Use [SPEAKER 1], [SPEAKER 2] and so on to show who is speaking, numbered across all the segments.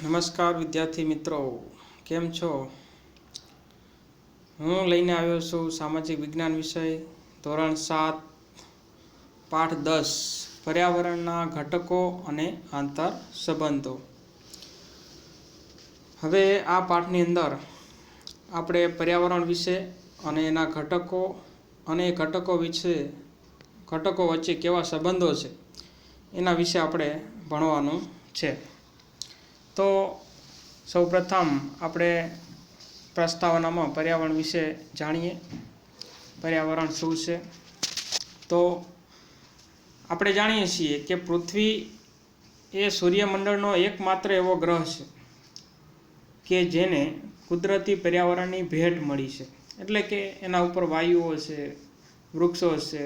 [SPEAKER 1] નમસ્કાર વિદ્યાર્થી મિત્રો, કેમ છો? હું લઈને આવ્યો છું સામાજિક વિજ્ઞાન વિષય ધોરણ 7 પાઠ 10 પર્યાવરણના ઘટકો અને આંતર સંબંધો. હવે આ પાઠની અંદર આપણે પર્યાવરણ વિશે અને એના ઘટકો અને ઘટકો વચ્ચે કેવા સંબંધો છે એના વિશે આપણે ભણવાનું છે. તો સૌપ્રથમ આપણે પ્રસ્તાવનામાં પર્યાવરણ વિશે જાણીએ. પર્યાવરણ શું છે? તો આપણે જાણીએ છીએ કે પૃથ્વી એ સૂર્યમંડળનો એકમાત્ર એવો ગ્રહ છે કે જેને કુદરતી પર્યાવરણની ભેટ મળી છે. એટલે કે એના ઉપર વાયુઓ છે, વૃક્ષો છે,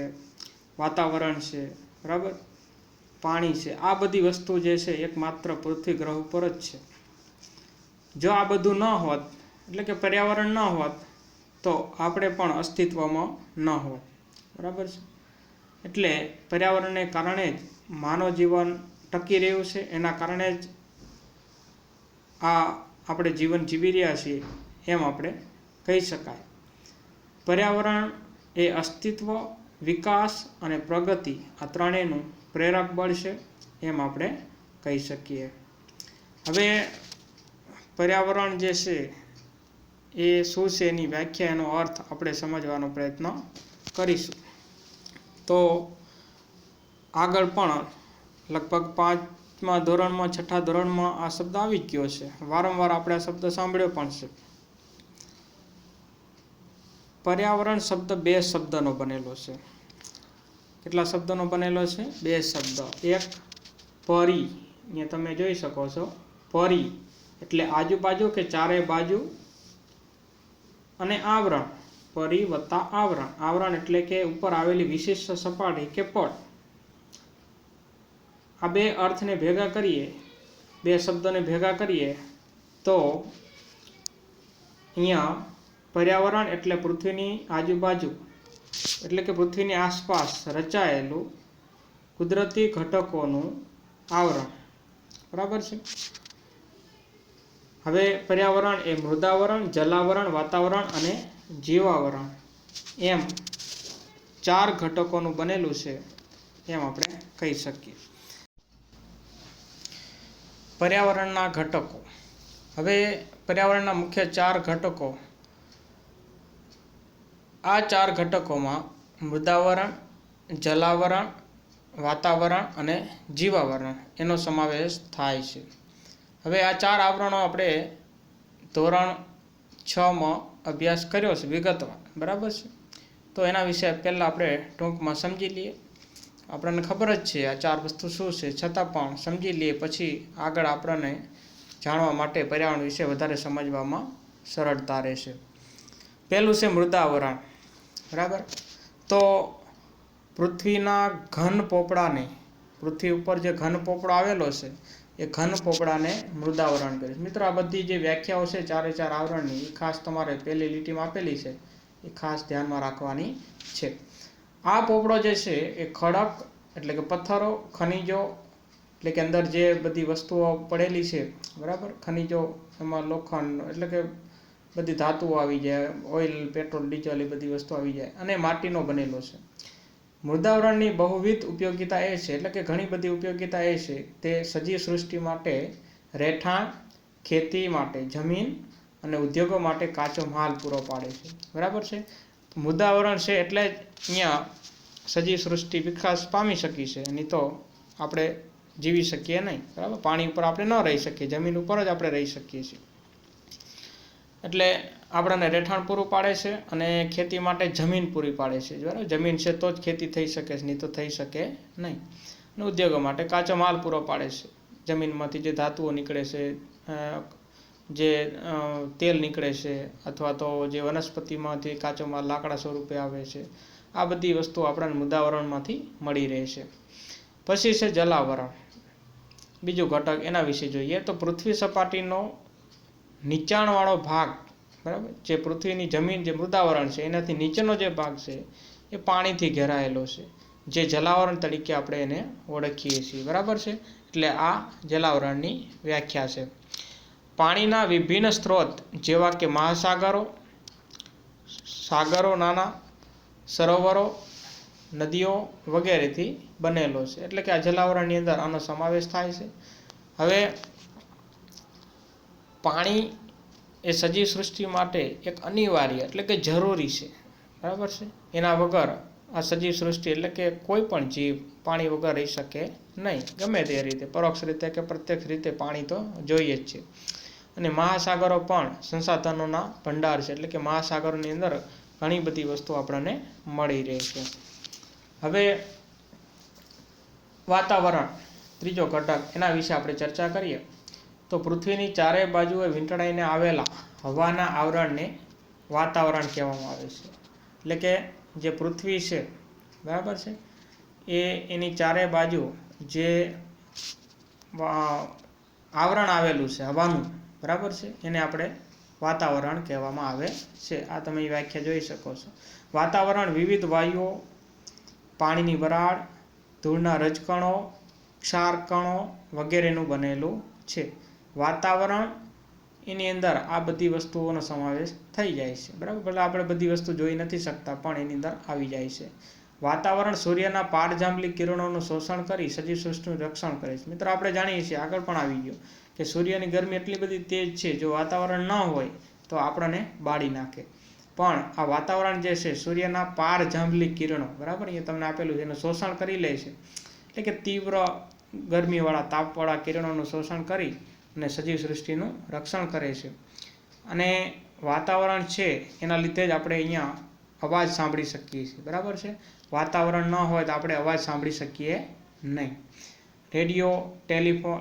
[SPEAKER 1] વાતાવરણ છે, બરાબર, પાણી છે. આ બધી વસ્તુ જે છે એકમાત્ર પૃથ્વી ગ્રહ ઉપર જ છે. જો આ બધું ન હોત, એટલે કે પર્યાવરણ ન હોત, તો આપણે પણ અસ્તિત્વમાં ન હોત, બરાબર છે. એટલે પર્યાવરણને કારણે જ માનવ જીવન ટકી રહ્યું છે. એના કારણે જ આ આપણે જીવન જીવી રહ્યા છીએ એમ આપણે કહી શકાય. પર્યાવરણ એ અસ્તિત્વ, વિકાસ અને પ્રગતિ આ ત્રણેયનું પ્રેરક બળ છે એમ આપણે કહી શકીએ. હવે પર્યાવરણ જે છે એ શું છે, એની વ્યાખ્યા, એનો અર્થ આપણે સમજવાનો પ્રયત્ન કરીશું. તો આગળ પણ લગભગ 5મા ધોરણમાં, 6ઠા ધોરણમાં આ શબ્દ આવી જ ગયો છે. વારંવાર આપણે આ શબ્દ સાંભળ્યો પણ છે. પર્યાવરણ શબ્દ 2 શબ્દનો બનેલો છે. કેટલા શબ્દનો બનેલો છે? 2 શબ્દ. એક પરી, અહીંયા તમે જોઈ શકો છો, પરી એટલે આજુબાજુ કે ચારે બાજુ, અને આવરણ, પરી વત્તા આવરણ. આવરણ એટલે કે ઉપર આવેલી વિશિષ્ટ સપાટી કે પડ. આ 2 અર્થને ભેગા કરીએ, 2 શબ્દોને ભેગા કરીએ તો અહીંયા પર્યાવરણ એટલે પૃથ્વીની આજુબાજુ, એટલે કે પૃથ્વીની આસપાસ રચાયેલું કુદરતી ઘટકોનું આવરણ, બરાબર છે. હવે પર્યાવરણ એ મૃદાવરણ, જલાવરણ, વાતાવરણ અને જીવાવરણ એમ 4 ઘટકોનું બનેલું છે એમ આપણે કહી શકીએ. પર્યાવરણના ઘટકો. હવે પર્યાવરણના મુખ્ય 4 ઘટકો. આ 4 ઘટકોમાં મૃદાવરણ, જલાવરણ, વાતાવરણ અને જીવાવરણ એનો સમાવેશ થાય છે. હવે આ 4 આવરણો આપણે ધોરણ 6માં અભ્યાસ કર્યો છે વિગતવાર, બરાબર છે. તો એના વિશે પહેલાં આપણે ટૂંકમાં સમજી લઈએ. આપણને ખબર જ છે આ 4 વસ્તુ શું છે, છતાં પણ સમજી લઈએ, પછી આગળ આપણને જાણવા માટે પર્યાવરણ વિશે વધારે સમજવામાં સરળતા રહેશે. પહેલું છે મૃદાવરણ, બરાબર. તો પૃથ્વીના ઘન પોપડાને, પૃથ્વી ઉપર જે ઘન પોપડો આવેલો છે એ ઘન પોપડાને મૃદાવરણ કહે છે. મિત્રો, આ બધી જે વ્યાખ્યાઓ છે 4 આવરણની, એ ખાસ તમારે પહેલી લીટીમાં આપેલી છે, એ ખાસ ધ્યાનમાં રાખવાની છે. આ પોપડો જે છે એ ખડક એટલે કે પથ્થરો, ખનિજો એટલે કે અંદર જે બધી વસ્તુઓ પડેલી છે, બરાબર, ખનિજો, એમાં લોખંડ એટલે કે બધી ધાતુઓ આવી જાય, ઓઇલ, પેટ્રોલ, ડીઝલ, એ બધી વસ્તુ આવી જાય, અને માટીનો બનેલો છે. મૃદાવરણની બહુવિધ ઉપયોગિતા એ છે, એટલે કે ઘણી બધી ઉપયોગિતા એ છે, તે સજીવ સૃષ્ટિ માટે રહેઠાણ, ખેતી માટે જમીન અને ઉદ્યોગો માટે કાચો માલ પૂરો પાડે છે, બરાબર છે. મૃદાવરણ છે એટલે જ અહીંયા સજીવ સૃષ્ટિ વિકાસ પામી શકી છે, નહીં તો આપણે જીવી શકીએ નહીં, બરાબર. પાણી ઉપર આપણે ન રહી શકીએ, જમીન ઉપર જ આપણે રહી શકીએ છીએ. એટલે આપણને રહેઠાણ પૂરું પાડે છે અને ખેતી માટે જમીન પૂરી પાડે છે, બરાબર. જમીન છે તો જ ખેતી થઈ શકે છે, નહીં તો થઈ શકે નહીં. અને ઉદ્યોગો માટે કાચો માલ પૂરો પાડે છે. જમીનમાંથી જે ધાતુઓ નીકળે છે, જે તેલ નીકળે છે, અથવા તો જે વનસ્પતિમાંથી કાચો માલ લાકડા સ્વરૂપે આવે છે, આ બધી વસ્તુઓ આપણને મૃદાવરણમાંથી મળી રહે છે. પછી છે જલાવરણ, બીજું ઘટક. એના વિશે જોઈએ તો પૃથ્વી સપાટીનો નીચાણવાળો ભાગ, બરાબર, જે પૃથ્વીની જમીન, જે મૃદાવરણ છે એનાથી નીચેનો જે ભાગ છે એ પાણીથી ઘેરાયેલો છે, જે જલાવરણ તરીકે આપણે એને ઓળખીએ છીએ, બરાબર છે. એટલે આ જલાવરણની વ્યાખ્યા છે. પાણીના વિભિન્ન સ્ત્રોત જેવા કે મહાસાગરો, સાગરો, નાના સરોવરો, નદીઓ વગેરેથી બનેલો છે. એટલે કે આ જલાવરણની અંદર આનો સમાવેશ થાય છે. હવે પાણી એ સજીવ સૃષ્ટિ માટે એક અનિવાર્ય એટલે કે જરૂરી છે, બરાબર છે. એના વગર આ સજીવ સૃષ્ટિ એટલે કે કોઈ પણ જીવ પાણી વગર રહી શકે નહીં. ગમે તે રીતે, પરોક્ષ રીતે કે પ્રત્યક્ષ રીતે પાણી તો જોઈએ જ છે. અને મહાસાગરો પણ સંસાધનોના ભંડાર છે. એટલે કે મહાસાગરોની અંદર ઘણી બધી વસ્તુઓ આપણને મળી રહે છે. હવે વાતાવરણ, ત્રીજો ઘટક, એના વિશે આપણે ચર્ચા કરીએ તો પૃથ્વીની ચારે બાજુએ વીંટળાઈને આવેલા હવાના આવરણને વાતાવરણ કહેવામાં આવે છે. એટલે કે જે પૃથ્વી છે, બરાબર છે, એની ચારે બાજુ જે આવરણ આવેલું છે હવાનું, બરાબર છે, એને આપણે વાતાવરણ કહેવામાં આવે છે. આ તમે વ્યાખ્યા જોઈ શકો છો. વાતાવરણ વિવિધ વાયુઓ, પાણીની વરાળ, ધૂળના રજકણો, ક્ષારકણો વગેરેનું બનેલું છે. વાતાવરણ એની અંદર આ બધી વસ્તુઓનો સમાવેશ થઈ જાય છે, બરાબર. ભલે આપણે બધી વસ્તુ જોઈ નથી શકતા પણ એની અંદર આવી જાય છે. વાતાવરણ સૂર્યના પારજાંબલી કિરણોનું શોષણ કરી સજીવ સૃષ્ટિનું રક્ષણ કરે છે. મિત્રો, આપણે જાણીએ છીએ, આગળ પણ આવી ગયો કે સૂર્યની ગરમી એટલી બધી તેજ છે, જો વાતાવરણ ન હોય તો આપણને બાળી નાખે. પણ આ વાતાવરણ જે છે સૂર્યના પારજાંબલી કિરણો, બરાબર, એ તમને આપેલું છે, એનું શોષણ કરી લે છે. એટલે કે તીવ્ર ગરમીવાળા, તાપવાળા કિરણોનું શોષણ કરી અને સજીવ સૃષ્ટિનું રક્ષણ કરે છે. અને વાતાવરણ છે એના લીધે જ આપણે અહીંયા અવાજ સાંભળી શકીએ છીએ, બરાબર છે. વાતાવરણ ન હોય તો આપણે અવાજ સાંભળી શકીએ નહીં. રેડિયો,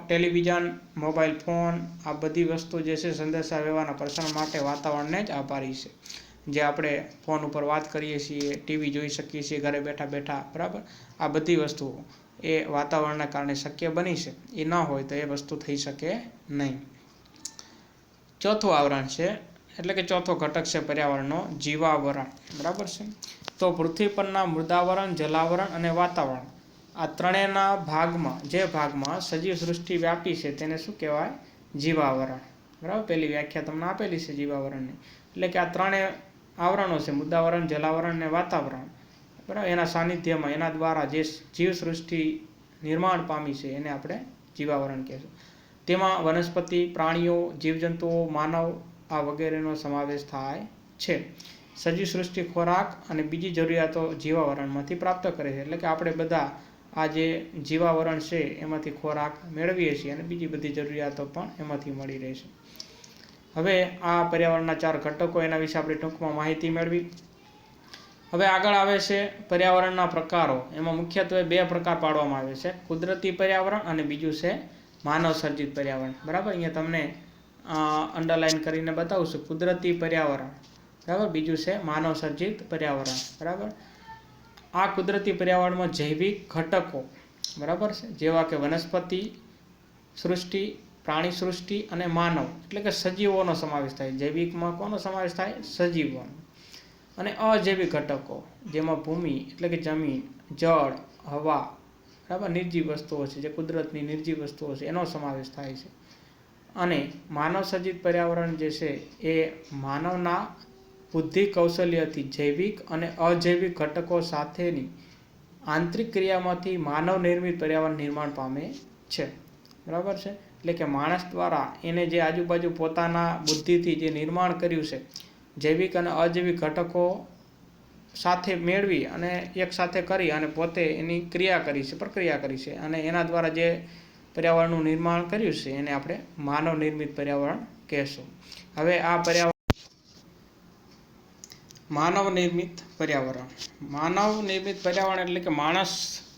[SPEAKER 1] ટેલિવિઝન, મોબાઈલ ફોન, આ બધી વસ્તુ જે છે સંદેશા વ્યવહારના પ્રસારણ માટે વાતાવરણને જ આભારી છે. જે આપણે ફોન ઉપર વાત કરીએ છીએ, ટીવી જોઈ શકીએ છીએ ઘરે બેઠા બેઠા, બરાબર. આ બધી વસ્તુઓ એ વાતાવરણના કારણે શક્ય બની છે. એ ન હોય તો એ વસ્તુ થઈ શકે નહીં. ચોથું આવરણ છે, એટલે કે ચોથો ઘટક છે પર્યાવરણનો, જીવાવરણ, બરાબર છે. તો પૃથ્વી પરના મૃદાવરણ, જલાવરણ અને વાતાવરણ, આ ત્રણેયના ભાગમાં, જે ભાગમાં સજીવ સૃષ્ટિ વ્યાપી છે તેને શું કહેવાય? જીવાવરણ, બરાબર. પહેલી વ્યાખ્યા તમને આપેલી છે જીવાવરણની. એટલે કે આ ત્રણેય આવરણો છે, મૃદાવરણ, જલાવરણ અને વાતાવરણ, બરાબર, એના સાનિધ્યમાં, એના દ્વારા જે જીવ સૃષ્ટિ નિર્માણ પામી છે એને આપણે જીવાવરણ કહેશું. તેમાં વનસ્પતિ, પ્રાણીઓ, જીવજંતુઓ, માનવ આ વગેરેનો સમાવેશ થાય છે. સજીવ સૃષ્ટિ ખોરાક અને બીજી જરૂરિયાતો જીવાવરણમાંથી પ્રાપ્ત કરે છે. એટલે કે આપણે બધા આ જે જીવાવરણ છે એમાંથી ખોરાક મેળવીએ છીએ અને બીજી બધી જરૂરિયાતો પણ એમાંથી મળી રહે છે. હવે આ પર્યાવરણના 4 ઘટકો, એના વિશે આપણે ટૂંકમાં માહિતી મેળવી. હવે આગળ આવે છે પર્યાવરણના પ્રકારો. એમાં મુખ્યત્વે 2 પ્રકાર પાડવામાં આવે છે, કુદરતી પર્યાવરણ અને બીજું છે માનવ સર્જિત પર્યાવરણ, બરાબર. અહીંયા તમને અંડરલાઈન કરીને બતાવું છું, કુદરતી પર્યાવરણ, બરાબર, બીજું છે માનવ સર્જિત પર્યાવરણ, બરાબર. આ કુદરતી પર્યાવરણમાં જૈવિક ઘટકો, બરાબર છે, જેવા કે વનસ્પતિ સૃષ્ટિ, પ્રાણી સૃષ્ટિ અને માનવ, એટલે કે સજીવોનો સમાવેશ થાય. જૈવિકમાં કોનો સમાવેશ થાય? સજીવોનો. અને અજૈવિક ઘટકો, જેમાં ભૂમિ એટલે કે જમીન, જળ, હવા, બરાબર, નિર્જીવ વસ્તુઓ છે, જે કુદરતની નિર્જીવ વસ્તુઓ છે એનો સમાવેશ થાય છે. અને માનવ સર્જિત પર્યાવરણ જે છે એ માનવના બુદ્ધિ કૌશલ્યથી જૈવિક અને અજૈવિક ઘટકો સાથેની આંતરિક ક્રિયામાંથી માનવ નિર્મિત પર્યાવરણ નિર્માણ પામે છે, બરાબર છે. એટલે કે માણસ દ્વારા એને જે આજુબાજુ પોતાના બુદ્ધિથી જે નિર્માણ કર્યું છે, જૈવિક અને અજૈવિક ઘટકો સાથે મેળવી અને એક સાથે કરી અને પોતે એની ક્રિયા કરી છે, પ્રક્રિયા કરી છે, અને એના દ્વારા જે પર્યાવરણનું નિર્માણ કર્યું છે એને આપણે માનવ નિર્મિત પર્યાવરણ કહેશું. હવે આ માનવ નિર્મિત પર્યાવરણ, માનવ નિર્મિત પર્યાવરણ એટલે કે માણસ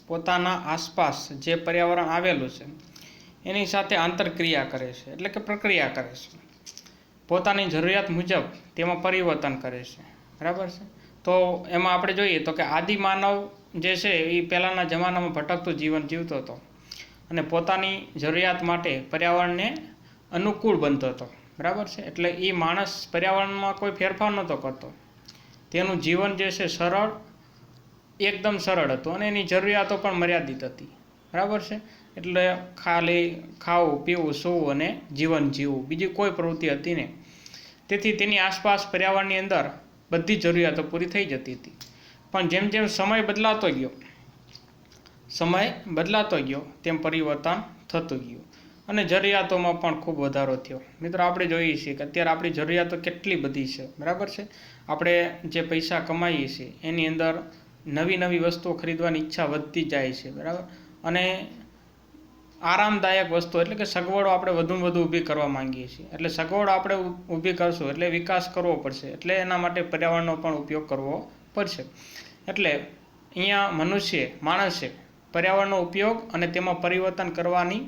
[SPEAKER 1] પોતાના આસપાસ જે પર્યાવરણ આવેલું છે એની સાથે આંતરક્રિયા કરે છે, એટલે કે પ્રક્રિયા કરે છે, પોતાની જરૂરિયાત મુજબ તેમાં પરિવર્તન કરે છે, બરાબર છે. તો એમાં આપણે જોઈએ તો કે આદિ માનવ જે છે એ પહેલાંના જમાનામાં ભટકતું જીવન જીવતો હતો અને પોતાની જરૂરિયાત માટે પર્યાવરણને અનુકૂળ બનતો હતો, બરાબર છે. એટલે એ માણસ પર્યાવરણમાં કોઈ ફેરફાર નહોતો કરતો. તેનું જીવન જે છે સરળ, એકદમ સરળ હતું અને એની જરૂરિયાતો પણ મર્યાદિત હતી, બરાબર છે. એટલે ખાલી ખાવું, પીવું, સૂવું અને જીવન જીવવું, બીજી કોઈ પ્રવૃત્તિ હતી નહીં. તેથી તેની આસપાસ પર્યાવરણની અંદર બધી જરૂરિયાતો પૂરી થઈ જતી હતી. પણ જેમ જેમ સમય બદલાતો ગયો તેમ પરિવર્તન થતું ગયું અને જરૂરિયાતોમાં પણ ખૂબ વધારો થયો. મિત્રો, આપણે જોઈએ છીએ કે અત્યારે આપણી જરૂરિયાતો કેટલી બધી છે, બરાબર છે. આપણે જે પૈસા કમાઈએ છીએ એની અંદર નવી નવી વસ્તુઓ ખરીદવાની ઈચ્છા વધતી જાય છે, બરાબર. અને આરામદાયક વસ્તુ એટલે કે સગવડો આપણે વધુને વધુ ઊભી કરવા માંગીએ છીએ. એટલે સગવડો આપણે ઊભી કરશું એટલે વિકાસ કરવો પડશે, એટલે એના માટે પર્યાવરણનો પણ ઉપયોગ કરવો પડશે. એટલે અહીંયા માણસે પર્યાવરણનો ઉપયોગ અને તેમાં પરિવર્તન કરવાની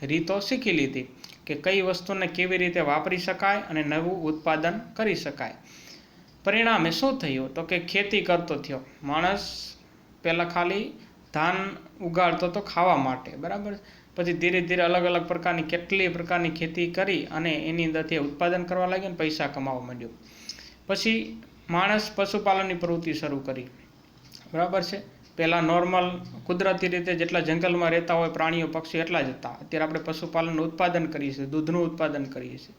[SPEAKER 1] રીતો શીખી લીધી કે કઈ વસ્તુને કેવી રીતે વાપરી શકાય અને નવું ઉત્પાદન કરી શકાય. પરિણામે શું થયું તો કે ખેતી કરતો થયો. માણસ પહેલાં ખાલી ધાન ઉગાડતો તો ખાવા માટે, બરાબર. પછી ધીરે ધીરે અલગ અલગ પ્રકારની કેટલી પ્રકારની ખેતી કરી અને એની અંદરથી ઉત્પાદન કરવા લાગ્યો અને પૈસા કમાવા માંડ્યો. પછી માણસ પશુપાલનની પ્રવૃત્તિ શરૂ કરી, બરાબર છે. પહેલાં નોર્મલ કુદરતી રીતે જેટલા જંગલમાં રહેતા હોય પ્રાણીઓ પક્ષીઓ એટલા જ હતા. અત્યારે આપણે પશુપાલનનું ઉત્પાદન કરીએ છીએ, દૂધનું ઉત્પાદન કરીએ છીએ.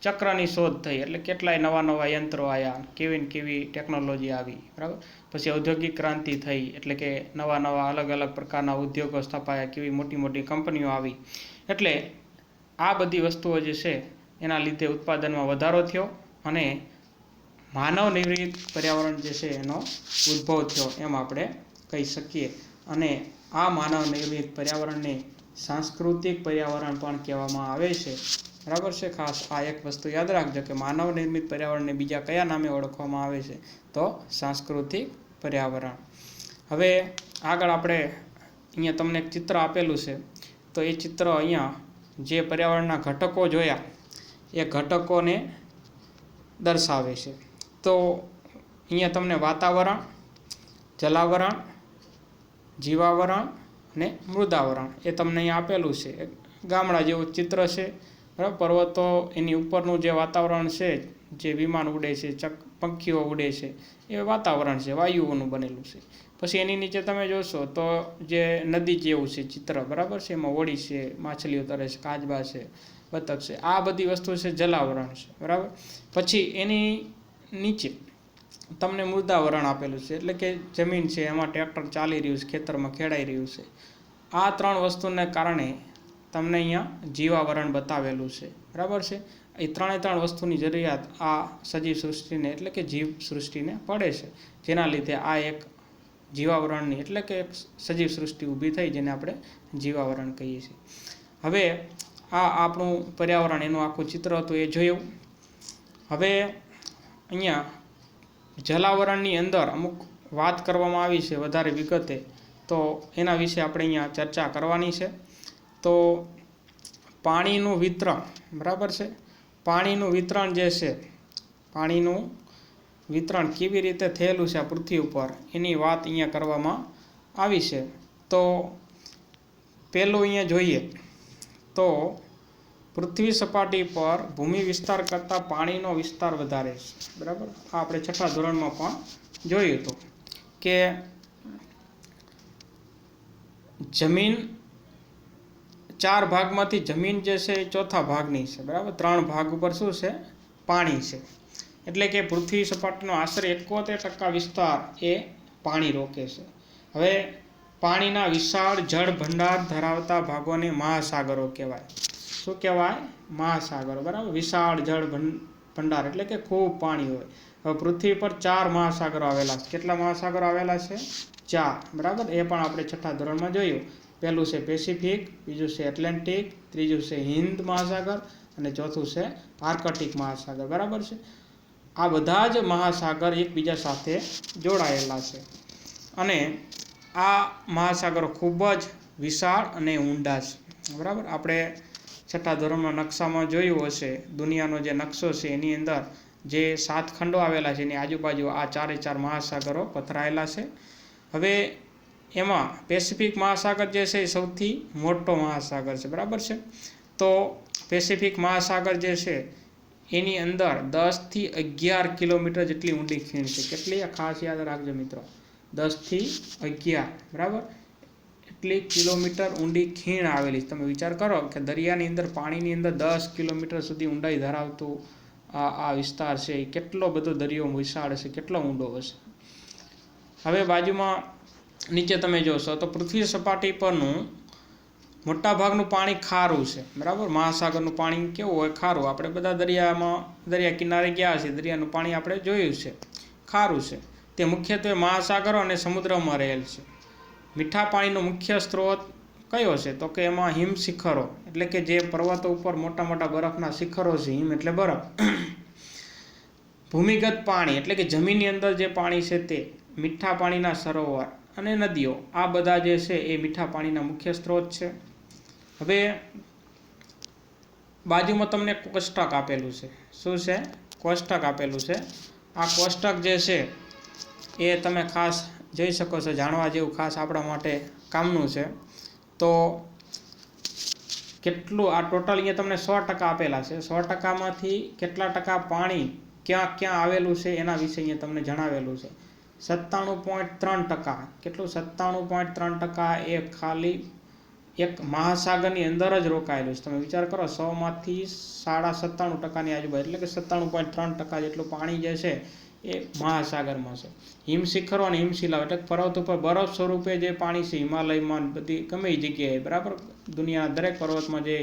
[SPEAKER 1] ચક્રની શોધ થઈ એટલે કેટલાય નવા યંત્રો આવ્યા, કેવી ને કેવી ટેકનોલોજી આવી, બરાબર. પછી ઔદ્યોગિક ક્રાંતિ થઈ એટલે કે નવા અલગ અલગ પ્રકારના ઉદ્યોગો સ્થાપાયા, કેવી મોટી મોટી કંપનીઓ આવી. એટલે આ બધી વસ્તુઓ જે છે એના લીધે ઉત્પાદનમાં વધારો થયો અને માનવ નિર્મિત પર્યાવરણ જે છે એનો ઉદ્ભવ થયો એમ આપણે કહી શકીએ. અને આ માનવ નિર્મિત પર્યાવરણને સાંસ્કૃતિક પર્યાવરણ પણ કહેવામાં આવે છે, બરાબર છે. ખાસ આ એક વસ્તુ યાદ રાખજો કે માનવ નિર્મિત પર્યાવરણને બીજા કયા નામે ઓળખવામાં આવે છે તો સાંસ્કૃતિક પર્યાવરણ. હવે આગળ આપણે અહીંયા તમને એક ચિત્ર આપેલું છે, તો એ ચિત્ર અહીંયા જે પર્યાવરણના ઘટકો જોયા એ ઘટકોને દર્શાવે છે. તો અહીંયા તમને વાતાવરણ, જલાવરણ, જીવાવરણ અને મૃદાવરણ એ તમને અહીંયા આપેલું છે. ગામડા જેવું ચિત્ર છે, બરાબર. પર્વતો, એની ઉપરનું જે વાતાવરણ છે, જે વિમાન ઉડે છે, પંખીઓ ઉડે છે, એ વાતાવરણ છે, વાયુઓનું બનેલું છે. પછી એની નીચે તમે જોશો તો જે નદી જેવું છે ચિત્ર, બરાબર છે. એમાં હોડી છે, માછલીઓ તરે છે, કાચબા છે, બતક છે, આ બધી વસ્તુ છે જલાવરણ છે, બરાબર. પછી એની નીચે તમને મૃદાવરણ આપેલું છે એટલે કે જમીન છે, એમાં ટ્રેક્ટર ચાલી રહ્યું છે, ખેતરમાં ખેડાઈ રહ્યું છે. આ ત્રણ વસ્તુને કારણે તમને અહીંયા જીવાવરણ બતાવેલું છે, બરાબર છે. એ ત્રણ વસ્તુની જરૂરિયાત આ સજીવ સૃષ્ટિને એટલે કે જીવ સૃષ્ટિને પડે છે, જેના લીધે આ એક જીવાવરણની એટલે કે એક સજીવ સૃષ્ટિ ઊભી થઈ, જેને આપણે જીવાવરણ કહીએ છીએ. હવે આ આપણું પર્યાવરણ એનું આખું ચિત્ર હતું એ જોયું. હવે અહીંયા જલાવરણની અંદર અમુક વાત કરવામાં આવી છે વધારે વિગતે, તો એના વિશે આપણે અહીંયા ચર્ચા કરવાની છે. તો પાણીનું વિતરણ, બરાબર છે. પાણીનું વિતરણ જે છે, પાણીનું વિતરણ કેવી રીતે થયેલું છે આ પૃથ્વી ઉપર એની વાત અહીંયા કરવામાં આવી છે. તો પહેલું અહીંયા જોઈએ તો પૃથ્વી સપાટી પર ભૂમિ વિસ્તાર કરતાં પાણીનો વિસ્તાર વધારે છે, બરાબર. આ આપણે 6થા ધોરણમાં પણ જોયું હતું કે જમીન 4 ભાગમાંથી જમીન જે છે એ 4થા ભાગની છે, બરાબર. 3 ભાગ ઉપર શું છે? પાણી છે. એટલે કે પૃથ્વી સપાટીનો આશરે 71% વિસ્તાર એ પાણી રોકે છે. હવે પાણીના વિશાળ જળ ભંડાર ધરાવતા ભાગોને મહાસાગરો કહેવાય. શું કહેવાય? મહાસાગરો, બરાબર. વિશાળ જળ ભંડાર એટલે કે ખૂબ પાણી હોય. હવે પૃથ્વી પર 4 મહાસાગરો આવેલા છે. કેટલા મહાસાગરો આવેલા છે? 4, બરાબર. એ પણ આપણે 6થા ધોરણમાં જોયું. પહેલું છે પેસિફિક, બીજું છે એટલાન્ટિક, ત્રીજું છે હિન્દ મહાસાગર અને ચોથું છે આર્કટિક મહાસાગર, બરાબર છે. આ બધા જ મહાસાગર એકબીજા સાથે જોડાયેલા છે અને આ મહાસાગરો ખૂબ જ વિશાળ અને ઊંડા છે, બરાબર. આપણે 6થા ધોરણમાં નકશામાં જોયું હશે, દુનિયાનો જે નકશો છે એની અંદર જે 7 ખંડો આવેલા છે એની આજુબાજુ આ 4 મહાસાગરો પથરાયેલા છે. હવે એમાં પેસિફિક મહાસાગર જે છે એ સૌથી મોટો મહાસાગર છે, બરાબર છે. તો પેસિફિક મહાસાગર જે છે એની અંદર 10 થી 11 કિલોમીટર જેટલી ઊંડી ખીણ છે. કેટલી? ખાસ યાદ રાખજો મિત્રો, 10 થી 11, બરાબર. કેટલી કિલોમીટર ઊંડી ખીણ આવેલી છે. તમે વિચાર કરો કે દરિયાની અંદર પાણીની અંદર 10 કિલોમીટર સુધી ઊંડાઈ ધરાવતું આ વિસ્તાર છે. એ કેટલો બધો દરિયો વિશાળ હશે, કેટલો ઊંડો હશે. હવે બાજુમાં નીચે તમે જોશો તો પૃથ્વી સપાટી પરનું મોટાભાગનું પાણી ખારું છે, બરાબર. મહાસાગરનું પાણી કેવું હોય? ખારું. આપણે બધા દરિયા કિનારે ગયા છે, દરિયાનું પાણી આપણે જોયું છે, ખારું છે. તે મુખ્યત્વે મહાસાગરો અને સમુદ્રમાં રહેલ છે. મીઠા પાણીનો મુખ્ય સ્ત્રોત કયો છે? તો કે એમાં હિમ શિખરો, એટલે કે જે પર્વતો ઉપર મોટા મોટા બરફના શિખરો છે. હિમ એટલે બરફ. ભૂમિગત પાણી એટલે કે જમીનની અંદર જે પાણી છે તે, મીઠા પાણીના સરોવર અને નદીઓ, આ બધા જે છે એ મીઠા પાણીના મુખ્ય સ્ત્રોત છે. હવે બાજુમાં તમને કોષ્ટક આપેલું છે. શું છે? કોષ્ટક આપેલું છે. આ કોષ્ટક જે છે એ તમે ખાસ જોઈ શકો છો, જાણવા જેવું, ખાસ આપણા માટે કામનું છે. તો કેટલું આ ટોટલ અહીંયા તમને 100% આપેલા છે. 100%માંથી કેટલા ટકા પાણી ક્યાં ક્યાં આવેલું છે એના વિશે અહીંયા તમને જણાવેલું છે. 97.3%. કેટલું? 97.3% એ ખાલી એક મહાસાગરની અંદર જ રોકાયેલું છે. તમે વિચાર કરો, 100માંથી 97.5%ની આજુબાજુ, એટલે કે 97.3% જેટલું પાણી જે છે એ મહાસાગરમાં છે. હિમશિખરો અને હિમશિલાઓ એટલે પર્વત ઉપર બરફ સ્વરૂપે જે પાણી છે, હિમાલયમાં, બધી ગમે એ જગ્યાએ, બરાબર, દુનિયાના દરેક પર્વતમાં જે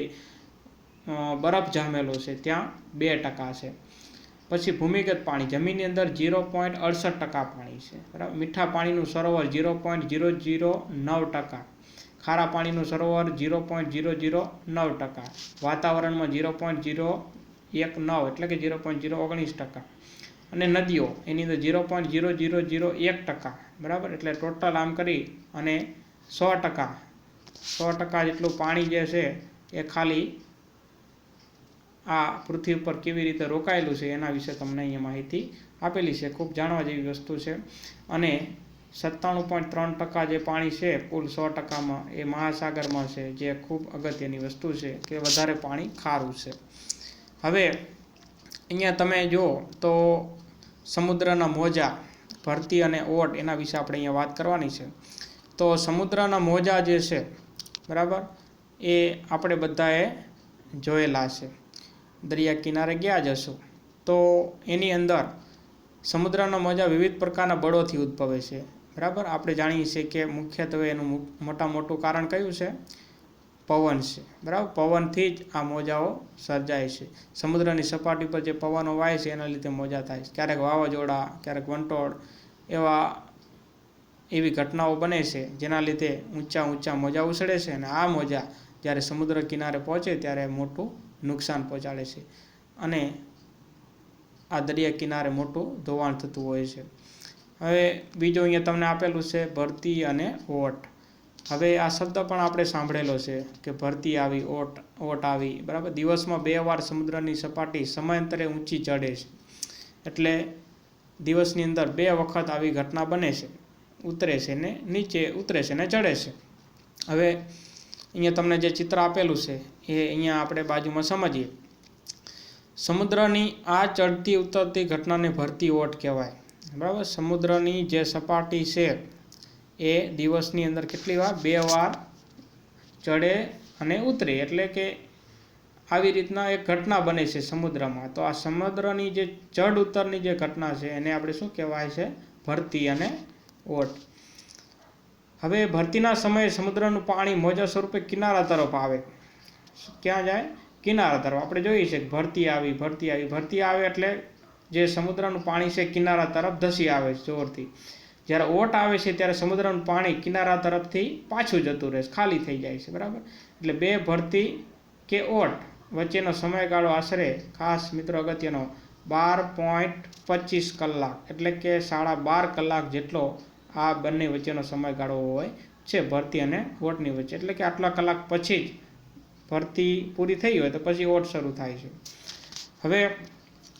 [SPEAKER 1] બરફ જામેલો છે ત્યાં 2% છે. પછી ભૂમિગત પાણી, જમીનની અંદર 0.68% પાણી છે, બરાબર. મીઠા પાણીનું સરોવર 0.009%, ખારા પાણીનું સરોવર 0.009%, વાતાવરણમાં 0.019 એટલે કે 0.019%, અને નદીઓ એની અંદર 0.0001%, બરાબર. એટલે ટોટલ આમ કરી અને 100% જેટલું પાણી જે છે એ ખાલી આ પૃથ્વી ઉપર કેવી રીતે રોકાયેલું છે એના વિશે તમને અહીંયા માહિતી આપેલી છે. ખૂબ જાણવા જેવી વસ્તુ છે. અને 97.3% જે પાણી છે કુલ 100%માં એ મહાસાગરમાં છે, જે ખૂબ અગત્યની વસ્તુ છે કે વધારે પાણી ખારું છે. હવે અહીંયા તમે જુઓ તો સમુદ્રના મોજા, ભરતી અને ઓટ, એના વિશે આપણે અહીંયા વાત કરવાની છે. તો સમુદ્રના મોજા જે છે, બરાબર, એ આપણે બધાએ જોયેલા છે. દરિયા કિનારે ગયા જશો તો એની અંદર સમુદ્રના મોજા વિવિધ પ્રકારના બળોથી ઉદ્ભવે છે, બરાબર. આપણે જાણીએ છીએ કે મુખ્યત્વે એનું મોટું કારણ કયું છે? પવન છે, બરાબર. પવનથી જ આ મોજાઓ સર્જાય છે. સમુદ્રની સપાટી પર જે પવનો વાય છે એના લીધે મોજા થાય છે. ક્યારેક વાવાઝોડા, ક્યારેક વંટોળ, એવી ઘટનાઓ બને છે જેના લીધે ઊંચા મોજા ઉછળે છે, અને આ મોજા જ્યારે સમુદ્ર કિનારે પહોંચે ત્યારે મોટું નુકસાન પહોંચાડે છે, અને આ દરિયા કિનારે મોટું ધોવાણ થતું હોય છે. હવે બીજું અહીંયા તમને આપેલું છે ભરતી અને ઓટ. હવે આ શબ્દ પણ આપણે સાંભળેલો છે કે ભરતી આવી, ઓટ આવી, બરાબર. દિવસમાં 2 વાર સમુદ્રની સપાટી સમયાંતરે ઊંચી ચડે છે. એટલે દિવસની અંદર 2 વખત આવી ઘટના બને છે, ઉતરે છે ને નીચે, ઉતરે છે ને ચડે છે. હવે અહીંયા તમને જે ચિત્ર આપેલું છે એ અહીંયા આપણે બાજુમાં સમજીએ. સમુદ્રની આ ચડતી ઉતરતી ઘટનાને ભરતી ઓટ કહેવાય, બરાબર. સમુદ્રની જે સપાટી છે એ દિવસની અંદર કેટલી વાર? 2 વાર ચડે અને ઉતરે, એટલે કે આવી રીતના એક ઘટના બને છે સમુદ્રમાં. તો આ સમુદ્રની જે ચડ ઉતરની જે ઘટના છે એને આપણે શું કહેવાય છે? ભરતી અને ઓટ. હવે ભરતીના સમયે સમુદ્રનું પાણી મોજા સ્વરૂપે કિનારા તરફ આવે. ક્યાં જાય? કિનારા તરફ. આપણે જોઈએ છે કે ભરતી આવે એટલે જે સમુદ્રનું પાણી છે કિનારા તરફ ધસી આવે છે જોરથી. જ્યારે ઓટ આવે છે ત્યારે સમુદ્રનું પાણી કિનારા તરફથી પાછું જતું રહે છે, ખાલી થઈ જાય છે, બરાબર. એટલે 2 ભરતી કે ઓટ વચ્ચેનો સમયગાળો આશરે, ખાસ મિત્રો અગત્યનો, 12.25 કલાક, એટલે કે 12.5 કલાક જેટલો આ બંને વચ્ચેનો સમયગાળો હોય છે, ભરતી અને ઓટની વચ્ચે. એટલે કે આટલા કલાક પછી જ ભરતી પૂરી થઈ હોય તો પછી ઓટ શરૂ થાય છે. હવે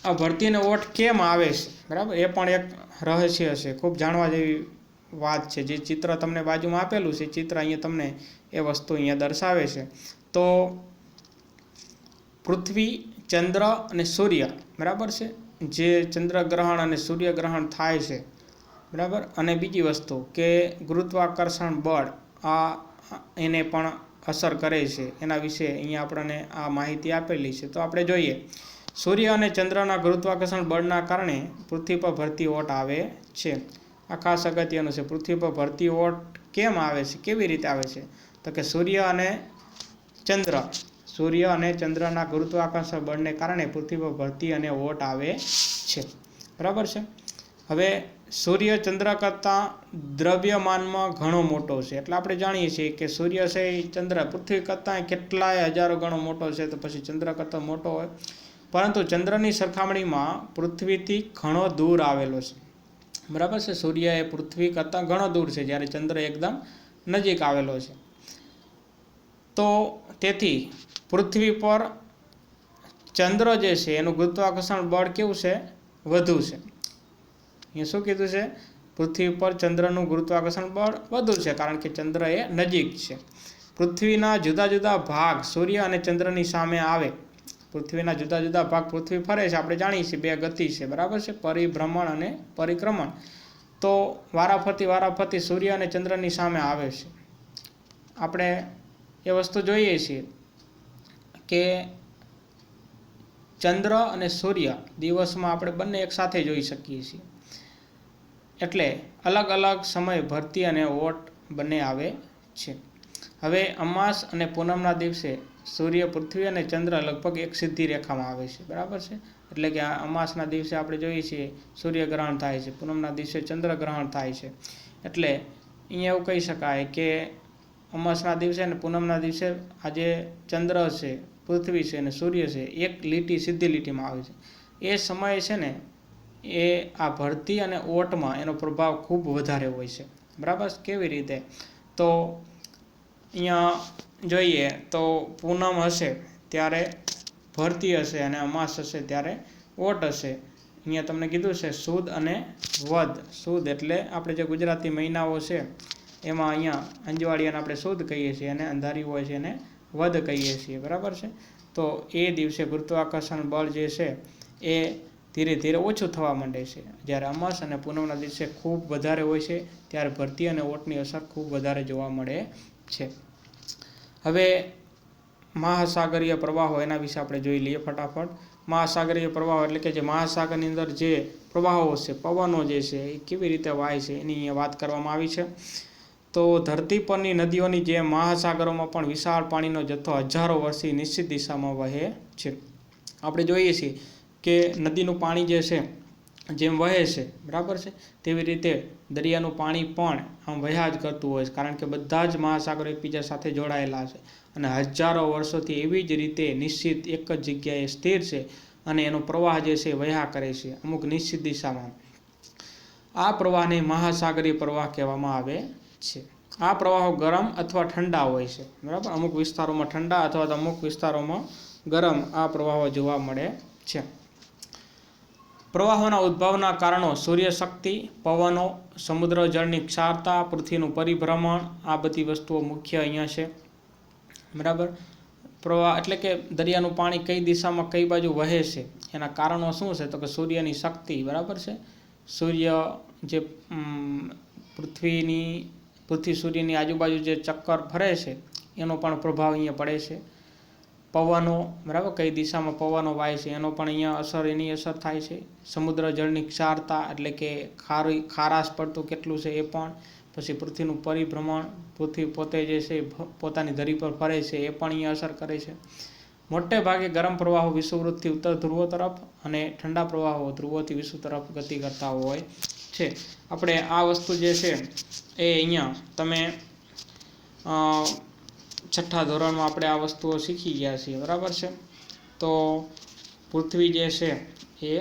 [SPEAKER 1] આ ભરતી અને ઓટ કેમ આવે છે, બરાબર, એ પણ એક રહસ્ય છે, ખૂબ જાણવા જેવી વાત છે. જે ચિત્ર તમને બાજુમાં આપેલું છે, ચિત્ર અહીંયા તમને એ વસ્તુ અહીંયા દર્શાવે છે. તો પૃથ્વી, ચંદ્ર અને સૂર્ય, બરાબર છે, જે ચંદ્રગ્રહણ અને સૂર્યગ્રહણ થાય છે, બરાબર. અને બીજી વસ્તુ કે ગુરુત્વાકર્ષણ બળ, આ એને પણ અસર કરે છે એના વિશે અહીંયા આપણને આ માહિતી આપેલી છે. તો આપણે જોઈએ, સૂર્ય અને ચંદ્રના ગુરુત્વાકર્ષણ બળના કારણે પૃથ્વી પર ભરતી ઓટ આવે છે. આ ખાસ અગત્યનું છે. પૃથ્વી પર ભરતી ઓટ કેમ આવે છે, કેવી રીતે આવે છે? તો કે સૂર્ય અને ચંદ્રના ગુરુત્વાકર્ષણ બળને કારણે પૃથ્વી પર ભરતી અને ઓટ આવે છે. બરાબર છે. હવે સૂર્ય ચંદ્ર કરતાં દ્રવ્યમાનમાં ઘણો મોટો છે. એટલે આપણે જાણીએ છીએ કે સૂર્ય છે એ ચંદ્ર પૃથ્વી કરતાં કેટલાય હજારો ગણો મોટો છે, તો પછી ચંદ્ર કરતાં મોટો હોય. પરંતુ ચંદ્રની સરખામણીમાં પૃથ્વીથી ઘણો દૂર આવેલો છે. બરાબર છે. સૂર્ય એ પૃથ્વી કરતાં ઘણો દૂર છે, જ્યારે ચંદ્ર એકદમ નજીક આવેલો છે. તો તેથી પૃથ્વી પર ચંદ્ર જે છે એનું ગુરુત્વાકર્ષણ બળ કેવું છે? વધુ છે. અહીંયા શું કીધું છે? પૃથ્વી પર ચંદ્રનું ગુરુત્વાકર્ષણ બળ વધુ છે, કારણ કે ચંદ્ર એ નજીક છે. પૃથ્વીના જુદા જુદા ભાગ સૂર્ય અને ચંદ્રની સામે આવે. પૃથ્વીના જુદા જુદા ભાગ પૃથ્વી ફરે છે, આપણે જાણીએ છીએ 2 ગતિ છે. બરાબર છે. પરિભ્રમણ અને પરિક્રમણ. તો વારાફરતી સૂર્ય અને ચંદ્રની સામે આવે છે. આપણે એ વસ્તુ જોઈએ છીએ કે ચંદ્ર અને સૂર્ય દિવસમાં આપણે બંને એક સાથે જોઈ શકીએ છીએ. એટલે અલગ અલગ સમય ભરતી અને ઓટ બંને આવે છે. હવે અમાસ અને પૂનમના દિવસે સૂર્ય, પૃથ્વી અને ચંદ્ર લગભગ એક સીધી રેખામાં આવે છે. બરાબર છે. એટલે કે અમાસના દિવસે આપણે જોઈએ છીએ સૂર્યગ્રહણ થાય છે, પૂનમના દિવસે ચંદ્રગ્રહણ થાય છે. એટલે અહીંયા એવું કહી શકાય કે અમાસના દિવસે અને પૂનમના દિવસે આજે ચંદ્ર છે, પૃથ્વી છે અને સૂર્ય છે એક સીધી લીટીમાં આવે છે. એ સમયે છે ને એ આ ભરતી અને ઓટમાં એનો પ્રભાવ ખૂબ વધારે હોય છે. બરાબર. કેવી રીતે? તો અહીંયા જોઈએ તો પૂનમ હશે ત્યારે ભરતી હશે અને અમાસ હશે ત્યારે ઓટ હશે. અહીંયા તમને કીધું છે સુદ અને વદ. સુદ એટલે આપણે જે ગુજરાતી મહિનાઓ છે એમાં અહીંયા અંજવાળિયાને આપણે સુદ કહીએ છીએ અને અંધારી હોય છે એને વદ કહીએ છીએ. બરાબર છે. તો એ દિવસે ગુરુત્વાકર્ષણ બળ જે છે એ ધીરે ધીરે ઓછું થવા માંડે છે. જ્યારે અમાસ અને પૂનમના દિવસે ખૂબ વધારે હોય છે ત્યારે ભરતી અને ઓટની અસર ખૂબ વધારે જોવા મળે છે. હવે મહાસાગરીય પ્રવાહો, એના વિશે આપણે જોઈ લઈએ ફટાફટ. મહાસાગરીય પ્રવાહો એટલે કે જે મહાસાગરની અંદર જે પ્રવાહો છે, પવનો જે છે એ કેવી રીતે વાય છે એની અહીંયા વાત કરવામાં આવી છે. તો ધરતી પરની નદીઓની જેમ મહાસાગરોમાં પણ વિશાળ પાણીનો જથ્થો હજારો વર્ષથી નિશ્ચિત દિશામાં વહે છે. આપણે જોઈએ છીએ કે નદીનું પાણી જે છે જેમ વહે છે, બરાબર છે, તેવી રીતે દરિયાનું પાણી પણ આમ વહ્યા જ કરતું હોય છે, કારણ કે બધા જ મહાસાગરો એકબીજા સાથે જોડાયેલા છે અને હજારો વર્ષોથી એવી જ રીતે નિશ્ચિત એક જ જગ્યાએ સ્થિર છે અને એનો પ્રવાહ જે છે વહ્યા કરે છે અમુક નિશ્ચિત દિશામાં. આ પ્રવાહને મહાસાગરીય પ્રવાહ કહેવામાં આવે છે. આ પ્રવાહો ગરમ અથવા ઠંડા હોય છે. બરાબર. અમુક વિસ્તારોમાં ઠંડા અથવા તો અમુક વિસ્તારોમાં ગરમ આ પ્રવાહો જોવા મળે છે. પ્રવાહોના ઉદ્ભવના કારણો સૂર્યશક્તિ, પવનો, સમુદ્ર જળની ક્ષારતા, પૃથ્વીનું પરિભ્રમણ, આ બધી વસ્તુઓ મુખ્ય અહીંયા છે. બરાબર. પ્રવાહ એટલે કે દરિયાનું પાણી કઈ દિશામાં કઈ બાજુ વહે છે એના કારણો શું છે? તો કે સૂર્યની શક્તિ. બરાબર છે. સૂર્ય જે પૃથ્વી સૂર્યની આજુબાજુ જે ચક્કર ફરે છે એનો પણ પ્રભાવ અહીંયા પડે છે. પવનો, બરાબર, કઈ દિશામાં પવનો વાય છે એનો પણ અહીંયા એની અસર થાય છે. સમુદ્ર જળની ક્ષારતા એટલે કે ખારાશ પડતું કેટલું છે એ પણ. પછી પૃથ્વીનું પરિભ્રમણ, પૃથ્વી પોતે જે છે પોતાની ધરી પર ફરે છે એ પણ અહીંયા અસર કરે છે. મોટે ભાગે ગરમ પ્રવાહો વિષુવવૃત્તથી ઉત્તર ધ્રુવો તરફ અને ઠંડા પ્રવાહો ધ્રુવોથી વિષુવ તરફ ગતિ કરતા હોય છે. આપણે આ વસ્તુ જે છે એ અહીંયા તમે 6ઠ્ઠા ધોરણમાં આપણે આ વસ્તુઓ શીખી ગયા છીએ. બરાબર છે. તો પૃથ્વી જે છે એ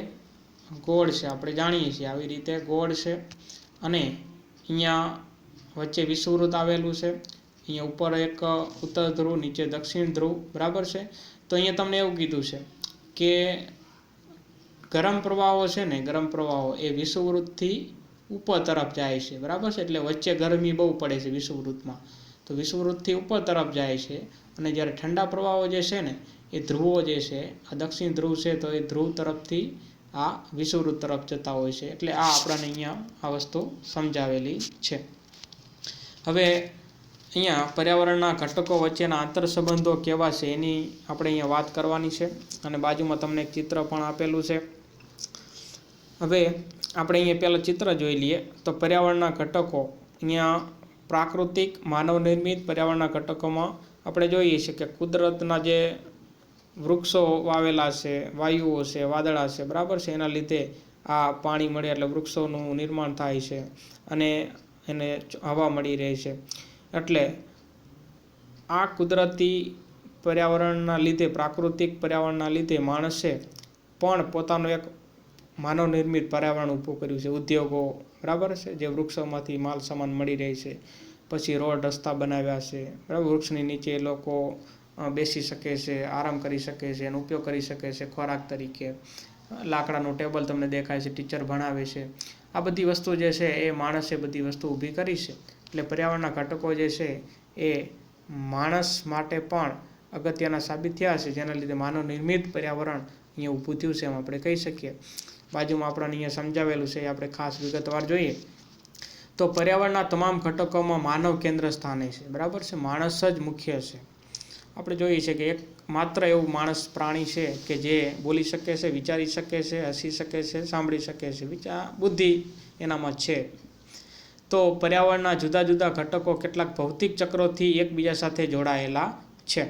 [SPEAKER 1] ગોળ છે, આપણે જાણીએ છીએ આવી રીતે ગોળ છે અને અહીંયા વચ્ચે વિષુવવૃત્ત આવેલું છે. અહીંયા ઉપર એક ઉત્તર ધ્રુવ, નીચે દક્ષિણ ધ્રુવ. બરાબર છે. તો અહીંયા તમને એવું કીધું છે કે ગરમ પ્રવાહો છે ને, ગરમ પ્રવાહો એ વિષુવવૃત્તથી ઉપર તરફ જાય છે. બરાબર છે. એટલે વચ્ચે ગરમી બહુ પડે છે વિષુવવૃત્તમાં, તો વિષુવવૃત્તથી ઉપર તરફ જાય છે. અને જ્યારે ઠંડા પ્રવાહો જે છે ને એ ધ્રુવો જે છે, આ દક્ષિણ ધ્રુવ છે તો એ ધ્રુવ તરફથી આ વિષુવવૃત્ત તરફ જતા હોય છે. એટલે આ આપણને અહીંયા આ વસ્તુ સમજાવેલી છે. હવે અહીંયા પર્યાવરણના ઘટકો વચ્ચેના આંતરસંબંધો કેવા છે એની આપણે અહીંયા વાત કરવાની છે અને બાજુમાં તમને એક ચિત્ર પણ આપેલું છે. હવે આપણે અહીંયા પહેલાં ચિત્ર જોઈ લઈએ તો પર્યાવરણના ઘટકો અહીંયા પ્રાકૃતિક માનવ નિર્મિત પર્યાવરણના ઘટકોમાં આપણે જોઈએ છીએ કે કુદરતના જે વૃક્ષો વાવેલા છે, વાયુઓ છે, વાદળા છે, બરાબર છે, એના લીધે આ પાણી મળે એટલે વૃક્ષોનું નિર્માણ થાય છે અને એને હવા મળી રહે છે. એટલે આ કુદરતી પર્યાવરણના લીધે, પ્રાકૃતિક પર્યાવરણના લીધે માણસે પણ પોતાનું એક માનવ નિર્મિત પર્યાવરણ ઊભું કર્યું છે. ઉદ્યોગો, બરાબર છે, જે વૃક્ષોમાંથી માલ સામાન મળી રહે છે. પછી રોડ રસ્તા બનાવ્યા છે, બરાબર, વૃક્ષની નીચે લોકો બેસી શકે છે, આરામ કરી શકે છે, એનો ઉપયોગ કરી શકે છે ખોરાક તરીકે. લાકડાનું ટેબલ તમને દેખાય છે, ટીચર ભણાવે છે. આ બધી વસ્તુ જે છે એ માણસે બધી વસ્તુ ઊભી કરી છે. એટલે પર્યાવરણના ઘટકો જે છે એ માણસ માટે પણ અગત્યના સાબિત થયા છે, જેના લીધે માનવ નિર્મિત પર્યાવરણ અહીંયા ઊભું થયું છે એમ આપણે કહી શકીએ. બાજુમાં આપણને અહીંયા સમજાવેલું છે, આપણે ખાસ વિગતવાર જોઈએ તો પર્યાવરણના તમામ ઘટકોમાં માનવ કેન્દ્ર સ્થાને છે, બરાબર છે, માણસ જ મુખ્ય છે. આપણે જોઈએ છીએ કે એક માત્ર એવું માણસ પ્રાણી છે કે જે બોલી શકે છે, વિચારી શકે છે, હસી શકે છે, સાંભળી શકે છે, બુદ્ધિ એનામાં છે. તો પર્યાવરણના જુદા જુદા ઘટકો કેટલાક ભૌતિક ચક્રોથી એકબીજા સાથે જોડાયેલા છે.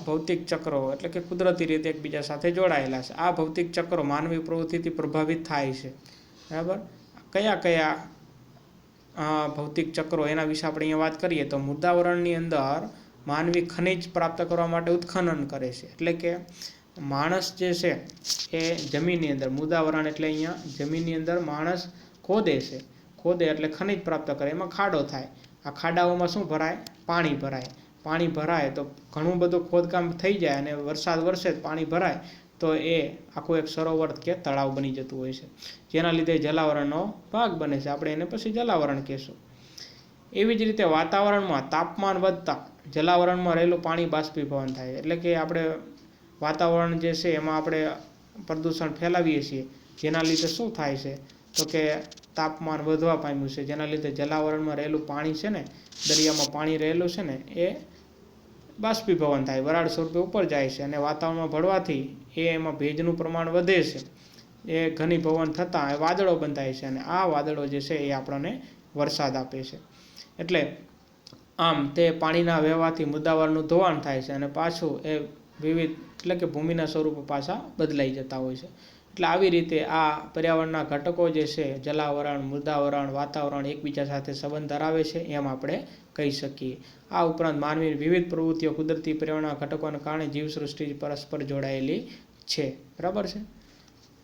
[SPEAKER 1] ભૌતિક ચક્રો એટલે કે કુદરતી રીતે એકબીજા સાથે જોડાયેલા છે. આ ભૌતિક ચક્રો માનવી પ્રવૃત્તિથી પ્રભાવિત થાય છે, બરાબર. કયા કયા ભૌતિક ચક્રો એના વિશે આપણે અહીંયા વાત કરીએ તો મૃદાવરણની અંદર માનવી ખનિજ પ્રાપ્ત કરવા માટે ઉત્ખનન કરે છે. એટલે કે માણસ જે છે એ જમીનની અંદર, મૃદાવરણ એટલે અહીંયા જમીનની અંદર માણસ ખોદે છે. ખોદે એટલે ખનિજ પ્રાપ્ત કરે, એમાં ખાડો થાય. આ ખાડાઓમાં શું ભરાય? પાણી ભરાય. પાણી ભરાય તો ઘણું બધું ખોદકામ થઈ જાય અને વરસાદ વરસે પાણી ભરાય તો એ આખું એક સરોવર કે તળાવ બની જતું હોય છે, જેના લીધે જલાવરણનો ભાગ બને છે. આપણે એને પછી જલાવરણ કહેશું. એવી જ રીતે વાતાવરણમાં તાપમાન વધતા જલાવરણમાં રહેલું પાણી બાષ્પીભવન થાય. એટલે કે આપણે વાતાવરણ જે છે એમાં આપણે પ્રદૂષણ ફેલાવીએ છીએ, જેના લીધે શું થાય છે તો કે તાપમાન વધવા પામ્યું છે, જેના લીધે જલાવરણમાં રહેલું પાણી છે ને, દરિયામાં પાણી રહેલું છે ને, એ બાષ્પીભવન થાય, વરાળ સ્વરૂપે ઉપર જાય છે અને વાતાવરણમાં ભળવાથી એમાં ભેજનું પ્રમાણ વધે છે. એ ઘનીભવન થતાં એ વાદળો બંધાય છે અને આ વાદળો જે છે એ આપણને વરસાદ આપે છે. એટલે આમ તે પાણીના વહેવાથી મૃદાવરણનું ધોવાણ થાય છે અને પાછું એ વિવિધ એટલે કે ભૂમિના સ્વરૂપો પાછા બદલાઈ જતા હોય છે. એટલે આવી રીતે આ પર્યાવરણના ઘટકો જે છે, જલાવરણ, મૃદાવરણ, વાતાવરણ, એકબીજા સાથે સંબંધ ધરાવે છે એમ આપણે કહી શકીએ. આ ઉપરાંત માનવીની વિવિધ પ્રવૃત્તિઓ કુદરતી પર્યાવરણના ઘટકોને કારણે જીવસૃષ્ટિ પરસ્પર જોડાયેલી છે, બરાબર છે.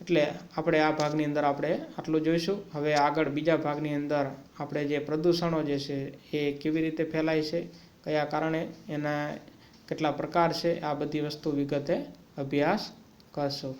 [SPEAKER 1] એટલે આપણે આ ભાગની અંદર આપણે આટલું જોઈશું. હવે આગળ બીજા ભાગની અંદર આપણે જે પ્રદૂષણો જે છે એ કેવી રીતે ફેલાય છે, કયા કારણે, એના કેટલા પ્રકાર છે, આ બધી વસ્તુ વિગતે અભ્યાસ કરશું.